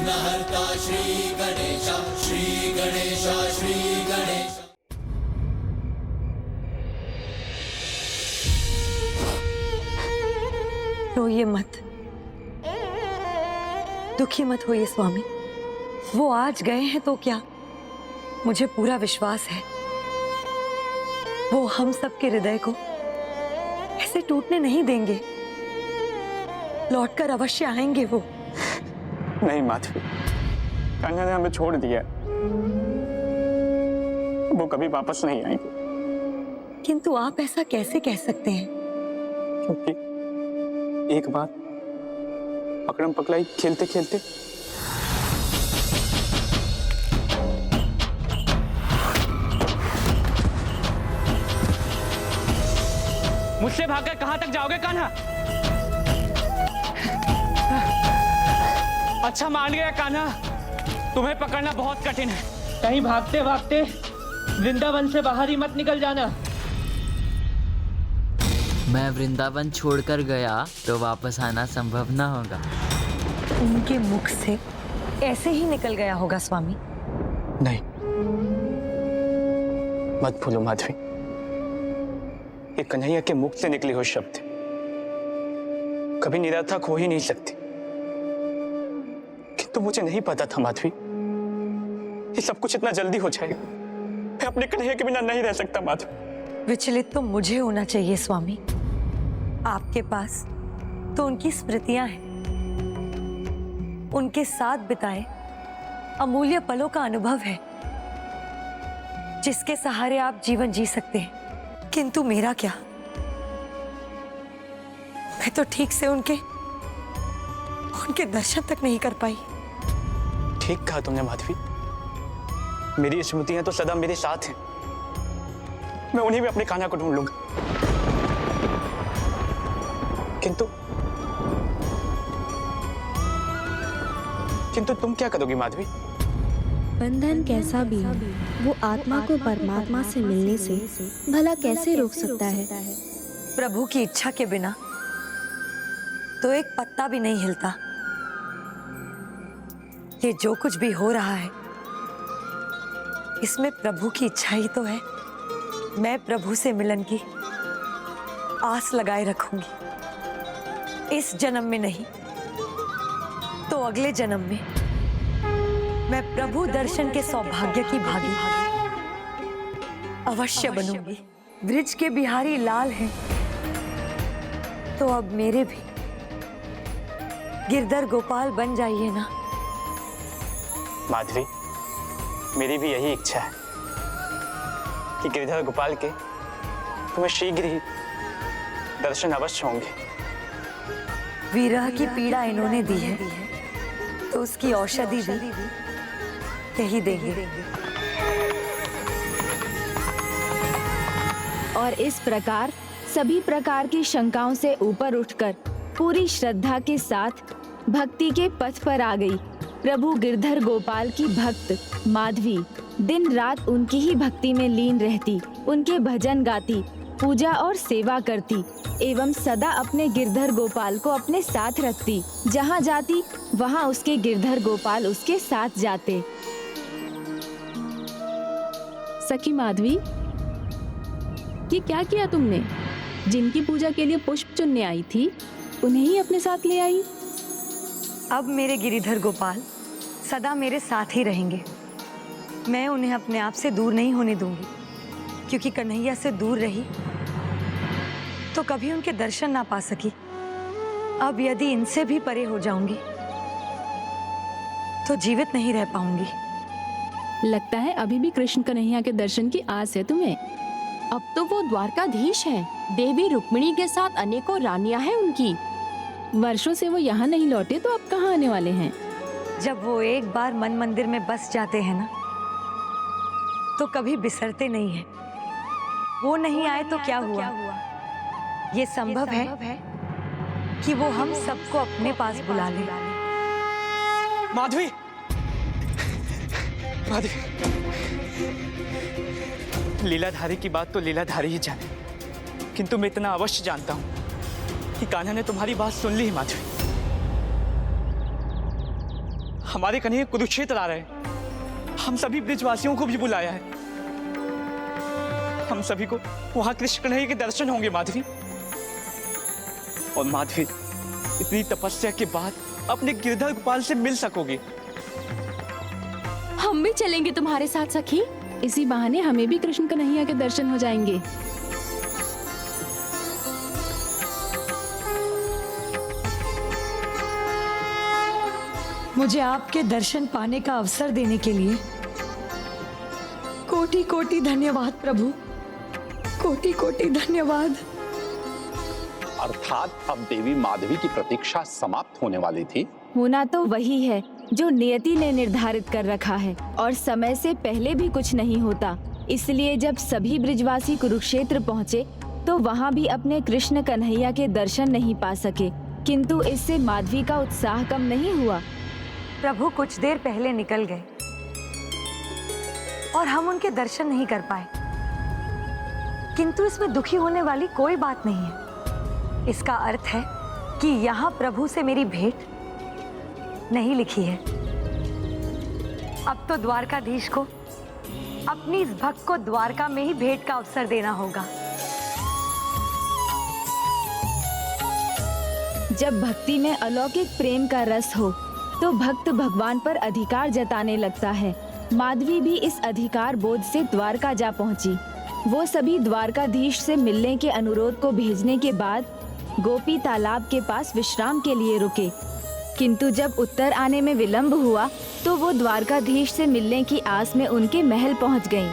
विघ्नहर्ता श्री गणेश, श्री गणेश, श्री गणेश। रोइए मत, दुखी मत होइए स्वामी। वो आज गए हैं तो क्या, मुझे पूरा विश्वास है वो हम सबके हृदय को ऐसे टूटने नहीं देंगे। लौटकर अवश्य आएंगे वो। नहीं माधवी, कान्हा ने हमें छोड़ दिया, वो कभी वापस नहीं आएंगे। किंतु आप ऐसा कैसे कह सकते हैं? क्योंकि एक बात, पकड़म पकड़ाई खेलते खेलते मुझसे भागकर कहां तक जाओगे कान्हा? अच्छा मान गया कान्हा, तुम्हें पकड़ना बहुत कठिन है। कहीं भागते भागते वृंदावन से बाहर ही मत निकल जाना। मैं वृंदावन छोड़कर गया तो वापस आना संभव न होगा। उनके मुख से ऐसे ही निकल गया होगा स्वामी। नहीं, मत भूलो माधवी, ये कन्हैया के मुख से निकले हुए शब्द कभी निरर्थक हो ही नहीं सकते। किंतु मुझे नहीं पता था माधवी, ये सब कुछ इतना जल्दी हो जाएगा। मैं अपने कन्हैया के बिना नहीं रह सकता माधवी। विचलित तो मुझे होना चाहिए स्वामी। आपके पास तो उनकी स्मृतियां हैं, उनके साथ बिताए अमूल्य पलों का अनुभव है, जिसके सहारे आप जीवन जी सकते हैं। किंतु मेरा क्या, मैं तो ठीक से उनके दर्शन तक नहीं कर पाई। ठीक कहा तुमने माधवी, मेरी स्मृतियां तो सदा मेरे साथ हैं। मैं उन्हीं में अपने कान्हा को ढूंढ लूंगा। किंतु तुम क्या करोगी माधवी? बंधन कैसा भी हो, वो आत्मा को परमात्मा से मिलने से भला कैसे रोक सकता है? प्रभु की इच्छा के बिना तो एक पत्ता भी नहीं हिलता। ये जो कुछ भी हो रहा है, इसमें प्रभु की इच्छा ही तो है। मैं प्रभु से मिलन की आस लगाए रखूंगी। इस जन्म में नहीं तो अगले जन्म में मैं प्रभु दर्शन के सौभाग्य की भागी अवश्य बनूंगी। ब्रिज के बिहारी लाल हैं तो अब मेरे भी गिरधर गोपाल बन जाइए ना। माधवी, मेरी भी यही इच्छा है कि गिरधर गोपाल के तुम्हें शीघ्र ही दर्शन अवश्य होंगे। विरह की पीड़ा इन्होंने दी है तो उसकी औषधि भी यही देंगे। और इस प्रकार सभी प्रकार की शंकाओं से ऊपर उठकर पूरी श्रद्धा के साथ भक्ति के पथ पर आ गई। प्रभु गिरधर गोपाल की भक्त माधवी दिन रात उनकी ही भक्ति में लीन रहती, उनके भजन गाती, पूजा और सेवा करती एवं सदा अपने गिरधर गोपाल को अपने साथ रखती। जहाँ जाती वहाँ उसके गिरधर गोपाल उसके साथ जाते। सखी माधवी, ये क्या किया तुमने? जिनकी पूजा के लिए पुष्प चुनने आई थी उन्हें ही अपने साथ ले आई। अब मेरे गिरिधर गोपाल सदा मेरे साथ ही रहेंगे। मैं उन्हें अपने आप से दूर नहीं होने दूंगी, क्योंकि कन्हैया से दूर रही तो कभी उनके दर्शन ना पा सकी। अब यदि इनसे भी परे हो जाऊंगी तो जीवित नहीं रह पाऊंगी। लगता है अभी भी कृष्ण कन्हैया के दर्शन की आस है तुम्हें। अब तो वो द्वारकाधीश है। देवी रुक्मिणी के साथ अनेकों रानियां हैं उनकी। वर्षों से वो यहाँ नहीं लौटे तो अब कहाँ आने वाले हैं? जब वो एक बार मन मंदिर में बस जाते हैं ना तो कभी बिसरते नहीं हैं। वो नहीं आए तो क्या हुआ? ये संभव है कि वो हम सबको अपने पास बुला ले। माधवी, माधवी, लीलाधारी की बात तो लीलाधारी ही जाने, किंतु मैं इतना अवश्य जानता हूं कि कान्हा ने तुम्हारी बात सुन ली है माधवी। हमारे कन्हैया कुरुक्षेत्र आ रहे हैं। हम सभी ब्रिजवासियों को भी बुलाया है। हम सभी को वहां कृष्ण कन्हैया के दर्शन होंगे माधवी। और माधवी, इतनी तपस्या के बाद अपने गिरधर गोपाल से मिल सकोगे। हम भी चलेंगे तुम्हारे साथ सखी। इसी बहाने हमें भी कृष्ण कन्हैया के दर्शन हो जाएंगे। मुझे आपके दर्शन पाने का अवसर देने के लिए कोटि कोटि धन्यवाद प्रभु, कोटि कोटि धन्यवाद। अर्थात अब देवी माधवी की प्रतीक्षा समाप्त होने वाली थी। होना तो वही है जो नियति ने निर्धारित कर रखा है, और समय से पहले भी कुछ नहीं होता। इसलिए जब सभी ब्रिजवासी कुरुक्षेत्र पहुँचे तो वहाँ भी अपने कृष्ण कन्हैया के दर्शन नहीं पा सके, किंतु इससे माधवी का उत्साह कम नहीं हुआ। प्रभु कुछ देर पहले निकल गए और हम उनके दर्शन नहीं कर पाए, किंतु इसमें दुखी होने वाली कोई बात नहीं है। इसका अर्थ है कि यहाँ प्रभु से मेरी भेंट नहीं लिखी है। अब तो द्वारकाधीश को अपनी इस भक्त को द्वारका में ही भेंट का अवसर देना होगा। जब भक्ति में अलौकिक प्रेम का रस हो तो भक्त भगवान पर अधिकार जताने लगता है। माधवी भी इस अधिकार बोध से द्वारका जा पहुंची। वो सभी द्वारकाधीश से मिलने के अनुरोध को भेजने के बाद गोपी तालाब के पास विश्राम के लिए रुके, किंतु जब उत्तर आने में विलंब हुआ तो वो द्वारकाधीश से मिलने की आस में उनके महल पहुंच गईं।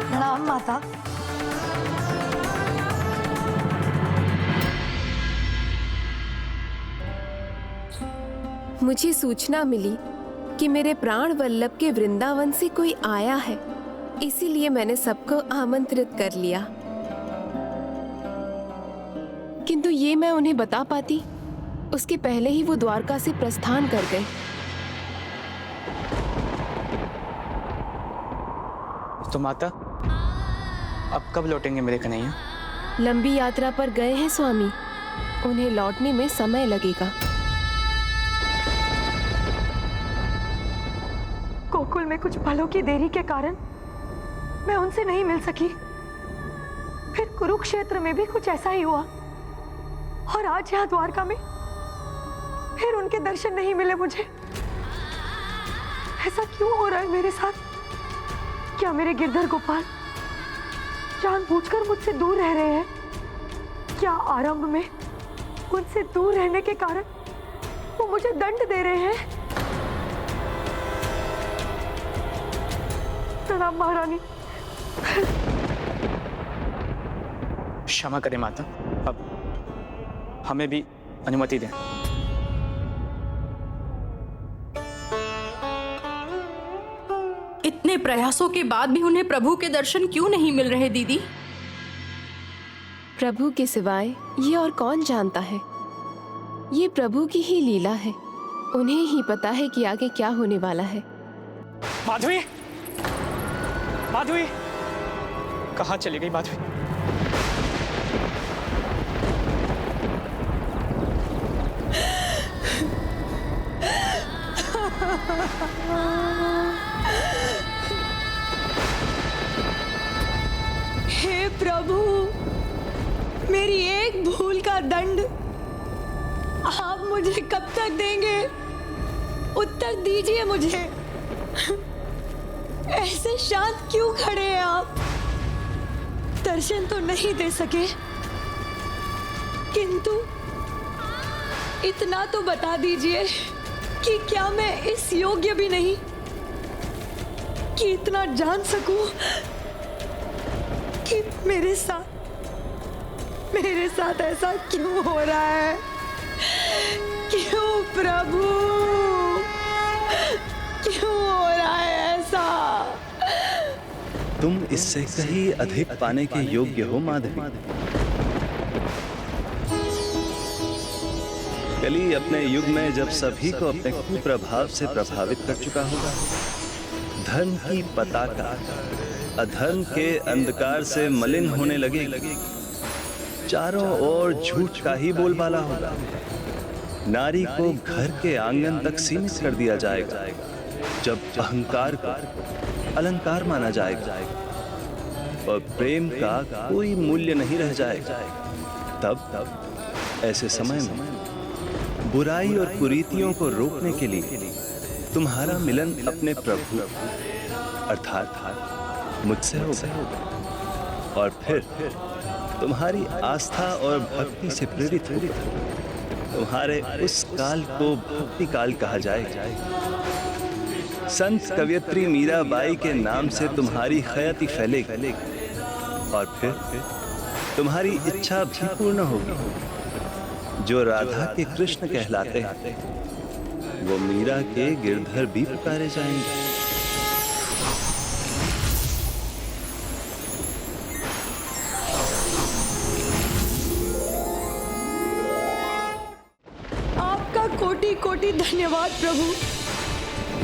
प्रणाम माता। मुझे सूचना मिली कि मेरे प्राण वल्लभ के वृंदावन से कोई आया है, इसीलिए मैंने सबको आमंत्रित कर लिया। किंतु ये मैं उन्हें बता पाती उसके पहले ही वो द्वारका से प्रस्थान कर गए। तो माता, अब कब लौटेंगे मेरे कन्हैया? लंबी यात्रा पर गए हैं स्वामी, उन्हें लौटने में समय लगेगा। गोकुल में कुछ पलों की देरी के कारण मैं उनसे नहीं मिल सकी। फिर कुरुक्षेत्र में भी कुछ ऐसा ही हुआ, और आज यहाँ द्वारका में फिर उनके दर्शन नहीं मिले मुझे। ऐसा क्यों हो रहा है मेरे साथ? क्या मेरे गिरधर गोपाल जानबूझकर मुझसे दूर रह रहे हैं? क्या आरंभ में उनसे दूर रहने के कारण वो मुझे दंड दे रहे हैं? प्रणाम महारानी। क्षमा करें माता, अब हमें भी अनुमति दें। इतने प्रयासों के बाद भी उन्हें प्रभु के दर्शन क्यों नहीं मिल रहे दीदी? प्रभु के सिवाय ये और कौन जानता है? ये प्रभु की ही लीला है, उन्हें ही पता है कि आगे क्या होने वाला है। माधवी, माधवी, कहाँ चली गई माधवी? हे प्रभु, मेरी एक भूल का दंड आप मुझे कब तक देंगे? उत्तर दीजिए मुझे। ऐसे शांत क्यों खड़े हैं आप? दर्शन तो नहीं दे सके, किंतु इतना तो बता दीजिए कि क्या मैं इस योग्य भी नहीं कि इतना जान सकूं कि मेरे साथ ऐसा क्यों हो रहा है? क्यों प्रभु, क्यों हो रहा है ऐसा? तुम इससे कहीं अधिक पाने के योग्य हो माधवी। कली अपने युग में जब सभी को अपने कुप्रभाव से प्रभावित कर चुका होगा, धर्म की पताका अधर्म के अंधकार से मलिन होने लगेगी, चारों ओर झूठ का ही बोलबाला होगा, नारी को घर के आंगन तक सीमित कर दिया जाएगा, जब अहंकार को अलंकार माना जाएगा और प्रेम का कोई मूल्य नहीं रह जाएगा, तब ऐसे समय में बुराई और कुरीतियों को रोकने के लिए तुम्हारा मिलन अपने प्रभु अर्थात मुझसे होगा और फिर तुम्हारी आस्था और भक्ति से प्रेरित होकर तुम्हारे उस काल को भक्ति काल कहा जाएगा। संत कवयित्री मीराबाई के नाम से तुम्हारी ख्याति फैलेगी और फिर तुम्हारी इच्छा भी पूर्ण होगी। जो राधा के कृष्ण कहलाते हैं वो मीरा के गिरधर भी पुकारे जाएंगे। आपका कोटि कोटि धन्यवाद प्रभु।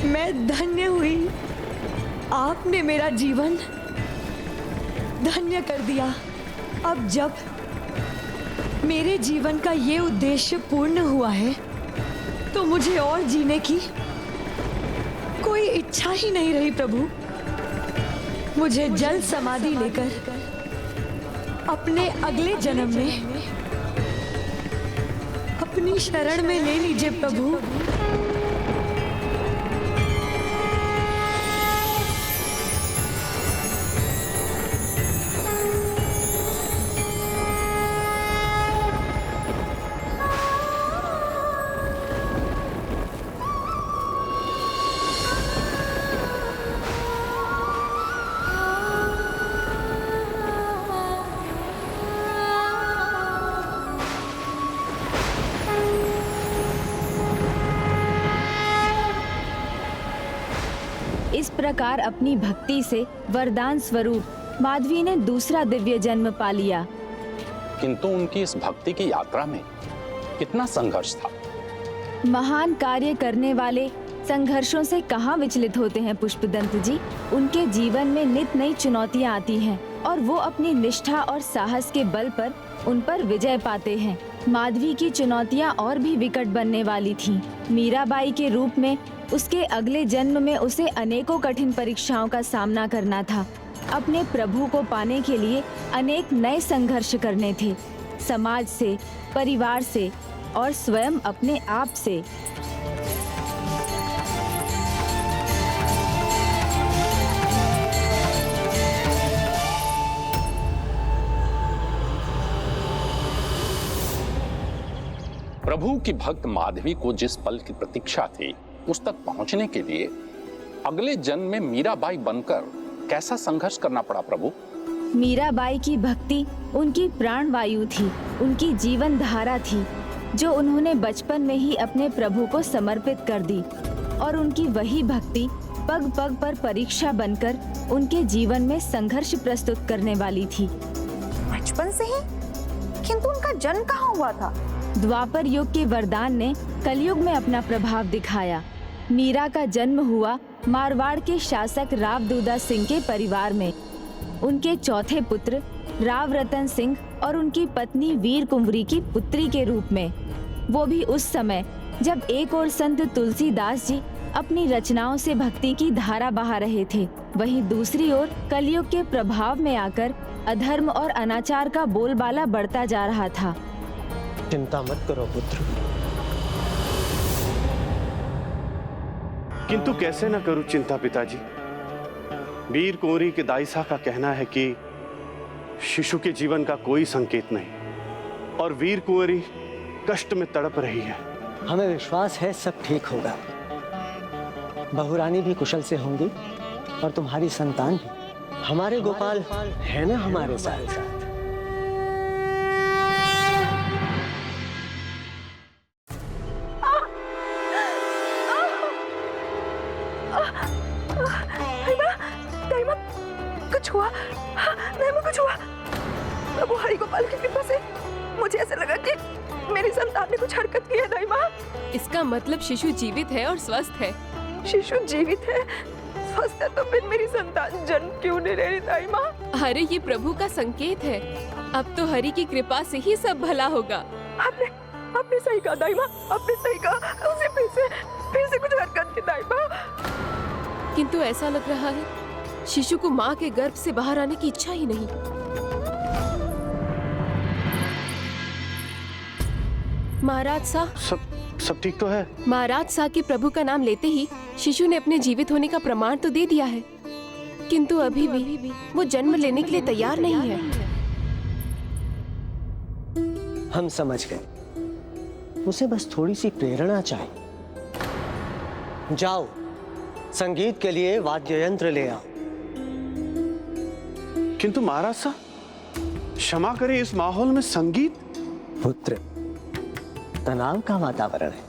मैं धन्य हुई, आपने मेरा जीवन धन्य कर दिया। अब जब मेरे जीवन का ये उद्देश्य पूर्ण हुआ है तो मुझे और जीने की कोई इच्छा ही नहीं रही प्रभु। मुझे जल समाधि लेकर अपने अगले जन्म में अपनी शरण में ले लीजिए प्रभु। इस प्रकार अपनी भक्ति से वरदान स्वरूप माधवी ने दूसरा दिव्य जन्म पा लिया। किंतु उनकी इस भक्ति की यात्रा में कितना संघर्ष था। महान कार्य करने वाले संघर्षों से कहाँ विचलित होते हैं पुष्पदंत जी। उनके जीवन में नित नई चुनौतियाँ आती हैं और वो अपनी निष्ठा और साहस के बल पर उन पर विजय पाते हैं। माधवी की चुनौतियाँ और भी विकट बनने वाली थीं। मीराबाई के रूप में उसके अगले जन्म में उसे अनेकों कठिन परीक्षाओं का सामना करना था। अपने प्रभु को पाने के लिए अनेक नए संघर्ष करने थे, समाज से, परिवार से और स्वयं अपने आप से। प्रभु की भक्त माधवी को जिस पल की प्रतीक्षा थी उस तक पहुंचने के लिए अगले जन्म में मीराबाई बनकर कैसा संघर्ष करना पड़ा प्रभु। मीराबाई की भक्ति उनकी प्राण वायु थी, उनकी जीवन धारा थी, जो उन्होंने बचपन में ही अपने प्रभु को समर्पित कर दी और उनकी वही भक्ति पग पग पर परीक्षा बनकर उनके जीवन में संघर्ष प्रस्तुत करने वाली थी। बचपन से ही? किंतु उनका जन्म कहाँ हुआ था? द्वापर युग के वरदान ने कलयुग में अपना प्रभाव दिखाया। मीरा का जन्म हुआ मारवाड़ के शासक राव दूदा सिंह के परिवार में। उनके चौथे पुत्र राव रतन सिंह और उनकी पत्नी वीर कुंवरी की पुत्री के रूप में, वो भी उस समय जब एक ओर संत तुलसीदास जी अपनी रचनाओं से भक्ति की धारा बहा रहे थे, वहीं दूसरी ओर कलयुग के प्रभाव में आकर अधर्म और अनाचार का बोलबाला बढ़ता जा रहा था। चिंता मत करो पुत्र। किंतु कैसे न करूं चिंता पिताजी। वीर कुंवरी के दाईसा का कहना है कि शिशु के जीवन का कोई संकेत नहीं और वीर कुंवरी कष्ट में तड़प रही है। हमें विश्वास है सब ठीक होगा। बहुरानी भी कुशल से होंगी और तुम्हारी संतान भी। हमारे गोपाल है ना हमारे साथ। कुछ हुआ? नहीं, कुछ हुआ? प्रभु हरि गोपाल की कृपा से मुझे ऐसा लगा कि मेरी संतान ने कुछ हरकत की है दाई माँ। इसका मतलब शिशु जीवित है और स्वस्थ है। शिशु जीवित है, स्वस्थ है, तो फिर मेरी संतान जन्म क्यों नहीं ले रही दाई माँ? अरे ये प्रभु का संकेत है। अब तो हरि की कृपा से ही सब भला होगा। आपने सही कहा दाई माँ, आपने सही कहा। उसे फिर से कुछ हरकत की दाई माँ। किंतु ऐसा लग रहा है शिशु को माँ के गर्भ से बाहर आने की इच्छा ही नहीं। महाराज साहब, सब ठीक तो है? महाराज साहब के प्रभु का नाम लेते ही शिशु ने अपने जीवित होने का प्रमाण तो दे दिया है, किंतु अभी भी वो जन्म लेने के लिए तैयार नहीं है। हम समझ गए, उसे बस थोड़ी सी प्रेरणा चाहिए। जाओ, संगीत के लिए वाद्य यंत्र ले आओ। किंतु महाराज साहब, क्षमा करें, इस माहौल में संगीत? पुत्र, तनाव का वातावरण है।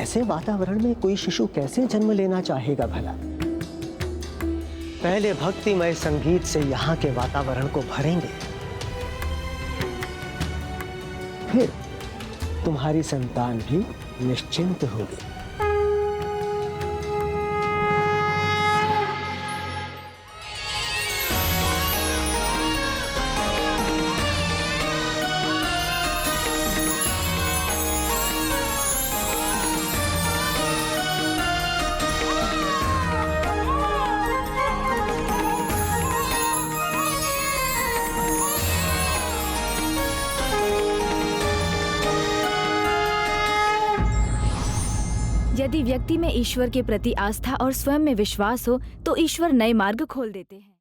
ऐसे वातावरण में कोई शिशु कैसे जन्म लेना चाहेगा भला? पहले भक्तिमय संगीत से यहाँ के वातावरण को भरेंगे, फिर तुम्हारी संतान भी निश्चिंत होगी। यदि व्यक्ति में ईश्वर के प्रति आस्था और स्वयं में विश्वास हो तो ईश्वर नए मार्ग खोल देते हैं।